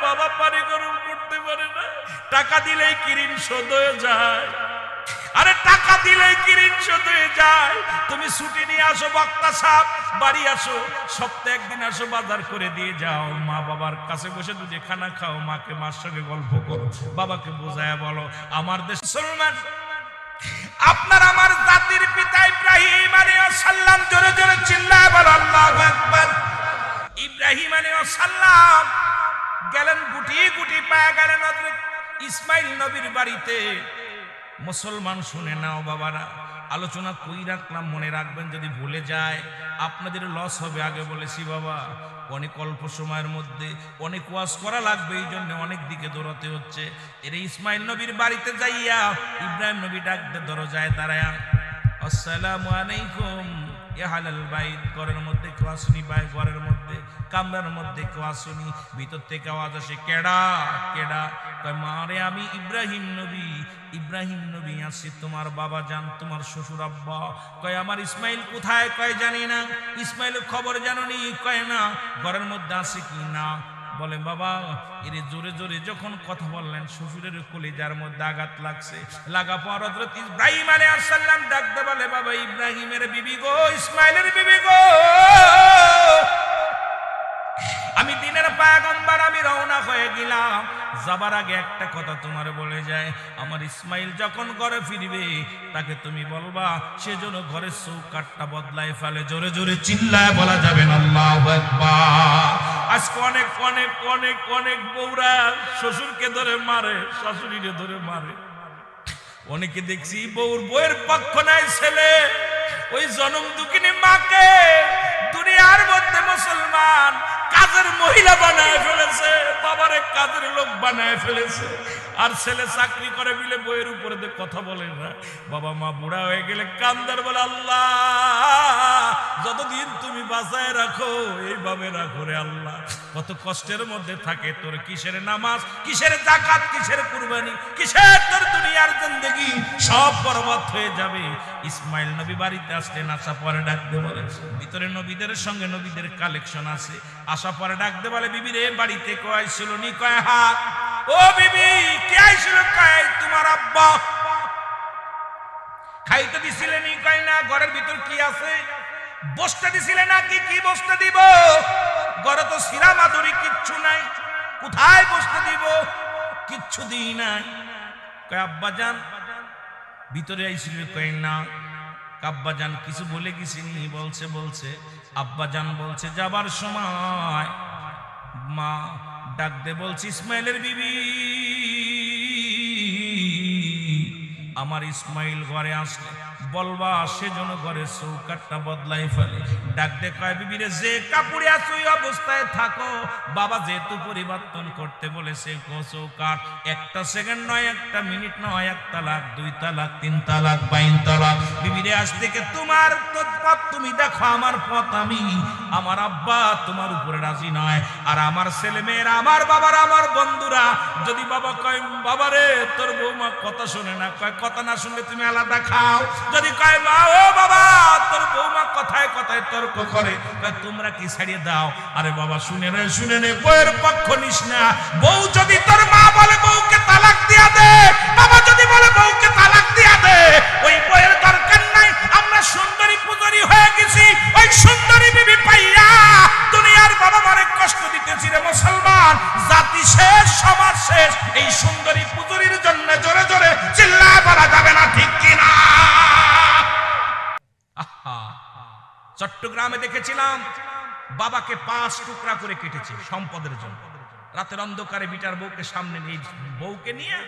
বাবা পানি গরম করতে পারে না, টাকা দিলেই কিরিন শোধ হয়ে যায়। আরে টাকা দিলেই কিরিন শোধ হয়ে যায়। তুমি ছুটি নিয়ে আসো, বক্তা সাহেব বাড়ি আসো, সপ্তাহে একদিন আসো, বাজার করে দিয়ে যাও, মা বাবার কাছে বসে দুধে খানা খাও, মাকে মার সঙ্গে গল্প করো, বাবাকে বোঝায় বলো আমার দেশ মুসলমান। আপনার আমার জাতির পিতা ইব্রাহিম আলাইহিস সালাম, জোরে জোরে চিল্লায় বলো আল্লাহু আকবার। ইব্রাহিম আলাইহিস সালাম গেলেন, গুটি গুটি পায়ে গেলেন হযরত ইসমাইল নবীর বাড়িতে। মুসলমান শুনে নাও বাবারা, আলোচনা কই রাখলাম মনে রাখবেন, যদি ভুলে যায় আপনাদের লস হবে। আগে বলেছি বাবা, অনেক অল্প সময়ের মধ্যে অনেক ওয়াজ করা লাগবে, এই জন্য অনেক দিকে দৌড়াতে হচ্ছে। এর ইসমাইল নবীর বাড়িতে যাইয়া ইব্রাহিম নবী ডাকতে দরজায় দাঁড়ায়া, আসসালামু আলাইকুম ইয়া আহলাল বাইত। ঘরের মধ্যে কেউ আসুনি, ভাই ঘরের মধ্যে কামরার মধ্যে কেউ আসুনি। ভিতর থেকে আওয়াজ আসে, কেডা কেডা? কয় মারে আমি ইব্রাহিম নবী। ইব্রাহিম নবী আসছে, তোমার বাবা জান, তোমার শ্বশুর আব্বা। কয় আমার ইসমাইল কোথায়? কয় জানি না। ইসমাইলের খবর জানোনি? কয় না। ঘরের মধ্যে আছে কি না? বলে বাবা এরে জোরে জোরে যখন কথা বললেন শ্বশুরের কলিজার মধ্যে আঘাত লাগছে। লাগা পর হযরত ইব্রাহিম আলাইহিস সালাম ডাকতে বলে, বাবা ইব্রাহিমের বিবি গো, ইসমাইলের বিবি গো, আমি দিনের পয়গম্বর, আমি রওনা হয়ে গেলাম। যাবার আগে একটা কথা তোমার বলে যায়, আমার ইসমাইল যখন ঘরে ফিরবে তাকে তুমি বলবা সেজন্য ঘরের চৌকাঠটা বদলায় ফেলে। জোরে জোরে চিল্লায় বলা যাবে না আল্লাহু আকবার। আজকে অনেক অনেক অনেক অনেক বউরা শ্বশুরকে ধরে মারে, শাশুড়িকে ধরে মারে। অনেকে দেখছি বউয়ের পক্ষ নাই ছেলে, ওই জনম দুঃখিনী মাকে দুনিয়ার মধ্যে মুসলমান কাজের মহিলা বানায় ফেলেছে, বাবারে কাজের লোক বানায় ফেলেছে। আর ছেলে চাকরি করে বিলে বইয়ের উপরে কথা বলে না। বাবা মা বুড়া হয়ে গেলে কান্দার বলে, আল্লাহ যতদিন তুমি বাঁচায় রাখো এইভাবে রাখো রে আল্লাহ। কত কষ্টের মধ্যে থাকে, তোর কিসের নামাজ, কিসের যাকাত, কিসের কুরবানি, কিসের তোর দুনিয়ার জিন্দেগি, সব বরবাদ হয়ে যাবে। ইসমাইল নবী বাড়িতে আসলেন, আসা পরে ডাকতে বলে, ভিতরে নবীদের সঙ্গে নবীদের কালেকশন আছে। আসা পরে ডাকতে বলে, বিবি রে বাড়িতে কে আইছিল নি? কয় হ্যাঁ। ও বিবি কে আইছিল? কয় তোমার আব্বা। খাইতে দিছিলে নি? কয় না। ঘরের ভিতর কি আছে? বসতে দিছিলে নাকি? কি বসতে দিব? ঘরে তো সিরা মাদুরি কিচ্ছু নাই, কোথায় বসতে দিব? কিচ্ছু দিই নাই। কয় আব্বা জান ভিতরে আইছিল? কয় না। আব্বা জান কিছু বলে গেছিনি? বলছে বলছে। আব্বা জান বলছে যাবার সময় মা ডাক দে বলছে, ইসমাইলের বিবি আমার ইসমাইল ঘরে আসলে বলবা সেজন্য ঘরে চৌকাঠটা বদলাই ফেলে। ডাক দে কয়, বিবি রে যে কাপড়ে আছো ওই অবস্থায় থাকো, বাবা যেহেতু পরিবর্তন করতে বলেছে চৌকাঠ, একটা সেকেন্ড নয়, একটা মিনিট নয়, 1 তালাক 2 তালাক 3 তালাক 22 তালাক। বিবি রে আজ থেকে তোমার পথ তুমি দেখো, আমার পথ আমি। আমার আব্বা তোমার উপরে রাজি নয়, আর আমার ছেলে মেয়েরা, আমার বাবারা, আমার বন্ধুরা যদি বাবা কয় বাবা রে তোর বৌমা কথা শোনে না, কয় কথা না শুনলে তুমি আলাদা খাও। যদি কয় মা ও বাবা তোর বৌমা কথায় কথায় তর্ক করে, তোমরা কি ছাড়িয়ে দাও। আরে বাবা শুনে নে, বউয়ের পক্ষ নিস না। বউ যদি তোর মা বলে বউকে তালাক দিয়া দে, বাবা যদি বলে বউকে তালাক দিয়া দে, ওই বউয়ের দরকার নাই। আমরা সুন্দরী পুজরি হয়ে গেছি, ওই সুন্দরী বিবি পাইয়া দুনিয়ার বাবা মারে কষ্ট দিতেছি রে মুসলমান। জাতি শেষ, সমাজ শেষ, এই সুন্দরী পুজরির জন্য। জোরে জোরে চিল্লায় বলা যাবে না ঠিক কিনা? চট্টগ্রামে দেখেছিলাম বাবাকে 5 টুকরা করে কেটেছে সম্পদের জন্য। রাতের অন্ধকারে বিটার বউকে সামনে নিয়ে, বউকে নিয়ে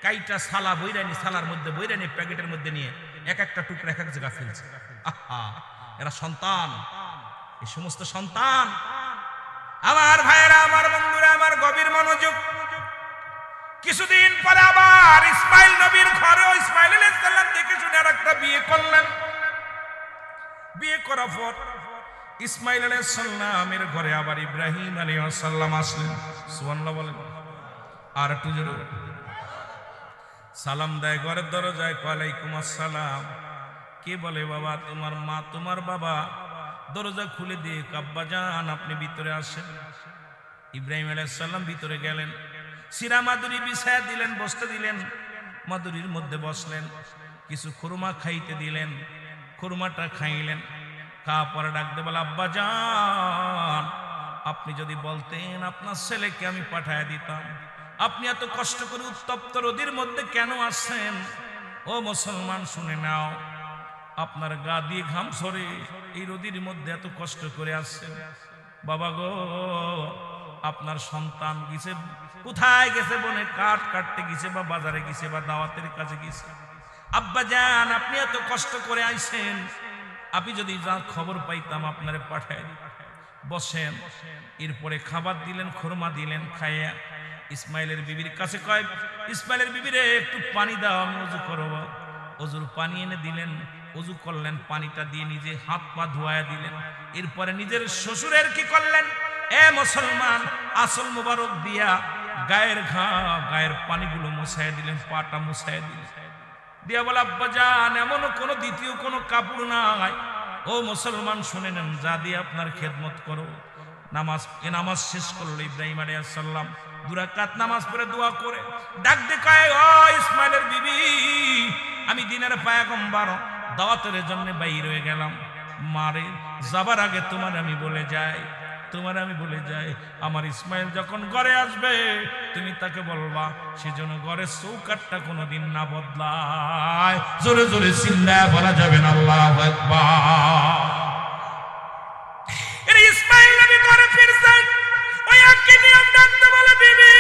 কাইটা সালা বইরানি, সালার মধ্যে বইরানি প্যাকেটের মধ্যে নিয়ে এক একটা টুকরা এক এক জায়গা ফেলছে। এরা সন্তান, এই সমস্ত সন্তান। আমার ভাইয়েরা, আমার বন্ধুরা, আমার গভীর মনোযোগ। কিছুদিন পরে আবার ইসমাইল নবীর ঘরে ইসমাইল আলাইহিস সালাম দেখে শুনে আরেকটা বিয়ে করলেন। বিয়ে করার পর ইসমাইল আলাইহিস সালামের ঘরে আবার ইব্রাহিম আলাইহিস সালাম আসলেন। সুবহানাল্লাহ বলেন। আর একটু জোরে সালাম দেয় ঘরের দরজায়, ওয়ালাইকুম আসসালাম। কে বলে বাবা? তোমার মা, তোমার বাবা। দরজা খুলে দিয়ে আব্বা জান আপনি ভিতরে আসেন। ইব্রাহিম আলাইহিস সালাম ভিতরে গেলেন, সিরা মাদুরি বিছায়া দিলেন, বসতে দিলেন, মাদুরির মধ্যে বসলেন, কিছু খুরমা খাইতে দিলেন, খুরমাটা খাইলেন। খাওয়া পরে ডাকতে বলে, আব্বা জান, আপনি যদি বলতেন আপনার ছেলেকে আমি পাঠায় দিতাম, আপনি এত কষ্ট করে উত্তপ্ত রোদের মধ্যে কেন আসছেন? ও মুসলমান শুনে নাও, আপনার গা দিয়ে ঘাম ঝরে এই রোদের মধ্যে এত কষ্ট করে আসছেন। বাবা গো, আপনার সন্তান গেছে, কোথায় গেছে? বনে কাঠ কাটতে গেছে, বা বাজারে গেছে, বা দাওয়াতের কাছে গেছে। আব্বা জান, আপনি এত কষ্ট করে আইছেন, আপনি যদি যা খবর পাইতাম আপনারে পাঠায় দিতাম। বসেন। এরপরে খাবার দিলেন, খুরমা দিলেন। খাইয়া ইসমাইলের বিবির কাছে কয়, ইসমাইলের বিবিরে একটু পানি দাও, আমি ওযু করব। ওযুর পানি এনে দিলেন, ওযু করলেন, পানিটা দিয়ে নিজে হাত পা ধোয়া দিলেন। এরপরে নিজের শ্বশুরের কি করলেন? এ মুসলমান, আসল মোবারক দিয়া গায়ের পানিগুলো মুছাইয়া দিলেন, পাটা মুছাইয়া দিলেন। দিয়া বলে, আব্বা জান, এমন কোনো দ্বিতীয় কোনো কাপড় নাই। ও মুসলমান শুনে নেন, যা দিয়ে আপনার খেদমত করো। নামাজ শেষ করলো ইব্রাহিম আলাইহিস সালাম, 2 রাকাত নামাজ পড়ে দোয়া করে ডাক দে কয়, ও ইসমাইলের বিবি, আমি দিনের পয়গম্বর, দাওয়াতের জন্য বাইর হয়ে গেলাম। মারে যাবার আগে তোমার আমি বলে যাই, আমার ইসমাইল যখন ঘরে আসবে তুমি তাকে বলবা সেজন্য ঘরের চৌকাঠটা কোনোদিন না বদলায়। জোরে জোরে চিল্লায় বলা যাবে না আল্লাহু আকবার। এর ইসমাইল নবী ঘরে ফিরছেন, ওই একই নিয়ম ডাকতে বলে, বিবি,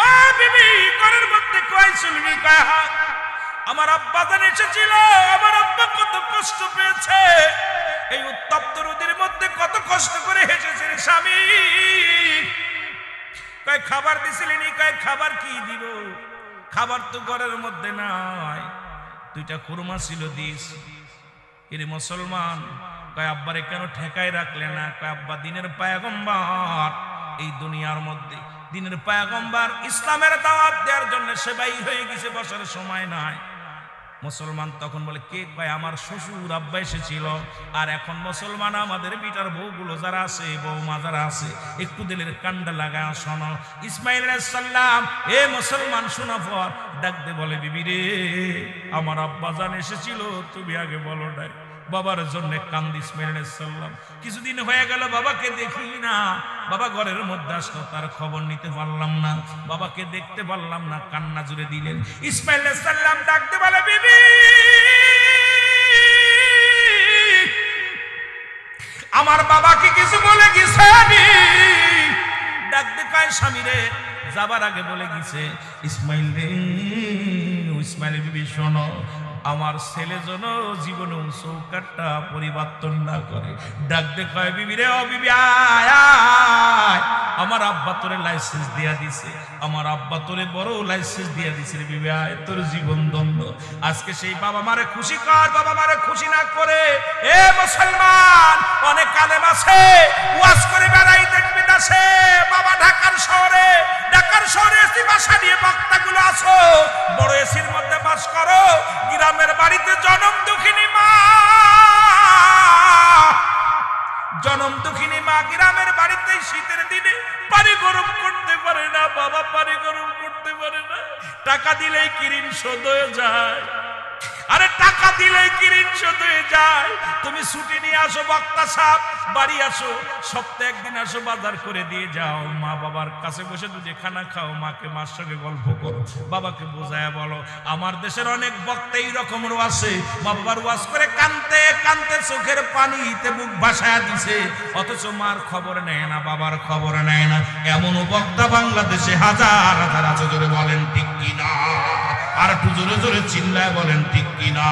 ও বিবি, ঘরের মধ্যে কয় শুনবি? কয় হ্যাঁ, আমার আব্বা জান এসেছিল, আমার আব্বা কত কষ্ট পেয়েছে, এই উত্তপ্ত রোদের মধ্যে কত কষ্ট করে হেসেছে স্বামী। কয় খাবার দিছিলেন? কয় খাবার কি দিব, খাবার তো ঘরের মধ্যে নাই, 2টা খুরমা ছিল দিস। এর মুসলমান কয়, আব্বারে কেন ঠেকায় রাখলে না? কয় আব্বা দিনের পয়গম্বর, এই দুনিয়ার মধ্যে দিনের পয়গম্বর, ইসলামের দাওয়াত দেওয়ার জন্য সেবাই হয়ে গেছে, বসার সময় নাই। মুসলমান তখন বলে, কে? কয় আমার শ্বশুর আব্বা এসেছিল। আর এখন মুসলমান আমাদের বিটার বউগুলো যারা আছে, বৌমা যারা আছে, একটু দিলের কান্ডা লাগায় শোনো। ইসমাইল আলাইহিস সালাম এ মুসলমান শোনা পর ডাক দে বলে, বিবি রে, আমার আব্বা জান এসেছিল, তুমি আগে বলো নাই। বাবার জন্য কান্দি ইসমাইল আলাইহিস সালাম। কিছুদিন হয়ে গেল, বাবাকে দেখি না। বাবা ঘরের মধ্যে আসলো, তার খবর নিতে পারলাম না, বাবাকে দেখতে পারলাম না, কান্না জুড়ে দিলেন। ইসমাইল আলাইহিস সালাম ডাকতে বলে, বিবি, আমার বাবাকে কিছু বলে গেছে? ডাকতে পায়, স্বামী রে, যাবার আগে বলে গেছে, ইসমাইল রে, ইসমাইলের বিবি শোনো, আমার ছেলে যেন জীবনে চৌকাঠটা পরিবর্তন না করে। ডাকতে কয়, বিবি রে, ও বিবি, আয় আয়, আমার আব্বা তোরে লাইসেন্স দিয়া দিছে, আমার আব্বা তোরে বড় লাইসেন্স দিয়া দিছে রে বিবি, আয়, তোর জীবন ধন্য। আজকে সেই বাবা মারে খুশি কর, বাবা মারে খুশি না করে। এ মুসলমান, অনেক আলেম আছে, ওয়াজ করে বেড়াই দেখবি দাসে, বাবা ঢাকার শহরে এসি বাসা নিয়ে বক্তাগুলো আসো, বড় এসির মধ্যে বাস করো, গ্রামের বাড়িতে জনম দুঃখিনী মা গ্রামের বাড়িতে শীতের দিনে পানি গরম করতে পারে না, বাবা পানি গরম করতে পারে না, টাকা দিলেই কিরিন শোধ হয়ে যায়। আরে টাকা দিলেই কিরিন শোধ হয়ে যায়। তুমি ছুটি নিয়ে আসো, বক্তা সাহেব বাড়ি আসো, সপ্তাহে একদিন আসো, বাজার করে দিয়ে যাও, মা বাবার কাছে বসে দুজে খানা খাও, মাকে মার সঙ্গে গল্প করো, বাবাকে বোঝায় বলো। আমার দেশের অনেক বক্তা এই রকমেরও আছে, মা বাবার ওয়াজ করে কানতে কানতে চোখের পানিতে মুখ ভাসায়া দিছে, অথচ মার খবর নেয় না, বাবার খবর নেয় না। এমনও বক্তা বাংলাদেশে হাজার হাজার আছে। জোরে বলেন ঠিক কিনা? আর একটু জোরে জোরে চিল্লায় বলেন ঠিক কিনা?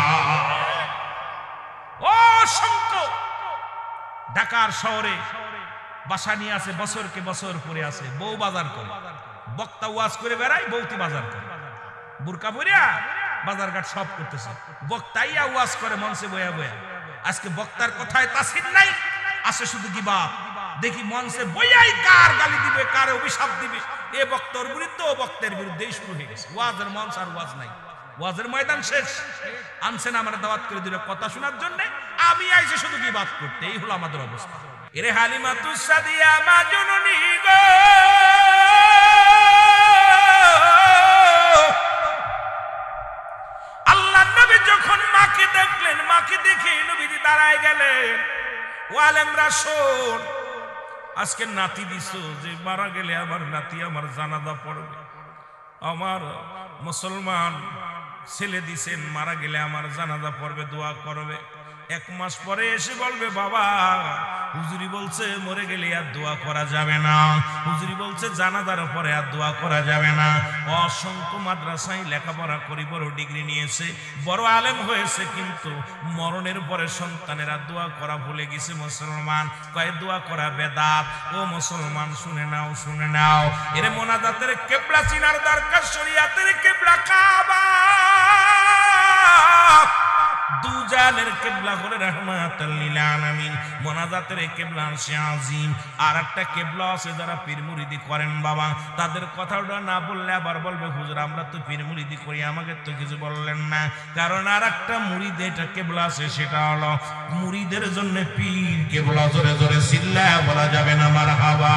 অসংখ্য ঢাকার শহরে বাসা নিয়ে আছে, বছরকে বছর পরে আছে, বউ বাজার করে, বক্তা ওয়াজ করে বেড়ায়, বউতি বাজার করে, বুরকা পরিয়া বাজারঘাট সব করতেছে, বক্তাইয়া ওয়াজ করে মঞ্চে বয়া বয়া। আজকে বক্তার কথায় তাসির নাই, আছে শুধু গিবাত। দেখি মঞ্চে বইয়াই কার গালি দিবে, কার অভিশাপ দিবে, এ বক্তার বিরুদ্ধে ও বক্তের বিরুদ্ধে শুরু হয়ে গেছে। ওয়াজের মঞ্চ আর ওয়াজ নাই, ওয়াজের ময়দান শেষ। আনছেন আমার দাওয়াত করে দিল কথা শোনার জন্য, আমি আইছি শুধু গিবাত করতে। এই হলো আমাদের অবস্থা। এরে হালিমাতুস সাদিয়া মা জননী গো, আল্লাহ নবী যখন মাকে দেখলেন, মাকে দেখে নবীজি দাঁড়ায় গেলেন। ও আলেমরা শোন, আজকে নাতি দিছো যে মারা গেলে আমার নাতি আমার জানাজা পড়বে, আমার মুসলমান ছেলে দিছেন মারা গেলে আমার জানাজা পড়বে, দোয়া করবে। 1 মাস পরে এসে বলবে বাবা হুজুরি বলছে মরে গেলে আর দোয়া করা যাবে না, হুজুরি বলছে জানাজার পরে আর দোয়া করা যাবে না। অসংখ্য মাদ্রাসায় লেখাপড়া করি, বড় ডিগ্রি নিয়েছে, বড় আলেম হয়েছে, কিন্তু মরণের পরে সন্তানেরা দোয়া করা ভুলে গেছে। মুসলমান কয় দোয়া করা বেদাত। ও মুসলমান শুনে নাও, শুনে নাও, এর মোনাজাতের কিবলা চিনার দরকার। শরীয়তের কিবলা কাবা, দুজানের কিবলা হলো রাহমাতুল লিল আলামিন, মোনাজাতের কিবলা আরশে আজিম। আর একটা কিবলা আছে যারা পীর মুরিদি করেন বাবা, তাদের কথাটা না বললে আবার বলবে হুজুর আমরা তো পীর মুরিদি করি, আমাকে তো কিছু বললেন না। কারণ আর একটা মুরিদ এটা কিবলা আছে, সেটা হলো মুরিদের জন্য পীর কিবলা। জোরে জোরে চিল্লায়া বলা যাবে না মারহাবা।